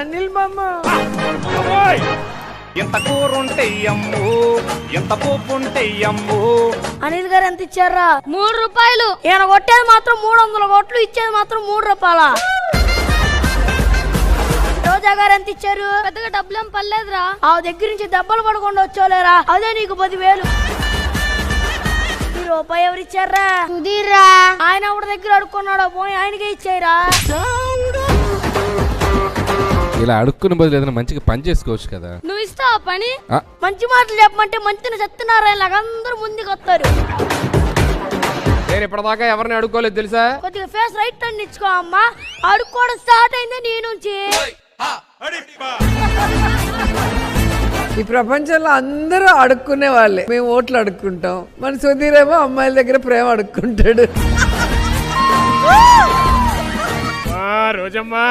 అనిల్ మామ ఎంత కూరుంటే అమ్ము, ఎంత పోపుంటే అమ్ము. అనిల్ గారు ఎంత ఇచ్చారా? 3 రూపాయలు. ఈయన కొట్టేది మాత్రం 300 కోట్లు, ఇచ్చేది మాత్రం 3 రూపాయల. రోజా గారు ఎంత ఇచ్చారు? పెద్దగా డబ్బులేం పర్లేదురా. ఆ దగ్గర నుంచి దెబ్బలు పడకుండా వచ్చోలేరా, అదే నీకు 10,000. ఈ రూపాయి ఎవరిచ్చారా? సుధీర్రా. ఆయన ఒకటి దగ్గర అడుక్కున్నాడో, పోయి ఆయనకే ఇచ్చారా? ఇలా అడుక్కున్న బదులు ఏదైనా మంచిగా పని చేసుకోవచ్చు కదా. నువ్వు ఇస్తావా పని? మంచి మాటలు చెప్పమంటే మంచిని సత్యనారాయణ లాగా అందరూ ముందుకు వస్తారు. నేను ఇప్పటిదాకా ఎవరిని అడుక్కోలేదు తెలుసా. కొద్దిగా ఫేస్ రైట్ టర్న్ ఇచ్చుకో అమ్మా. అడుక్కోవడం స్టార్ట్ అయిందే నీ నుంచి. ఈ ప్రపంచంలో అందరూ అడుక్కునే వాళ్ళే. మేము ఓట్లు అడుక్కుంటాం, మన సుధీరేమో అమ్మాయిల దగ్గర ప్రేమ అడుక్కుంటాడు. రోజమ్మా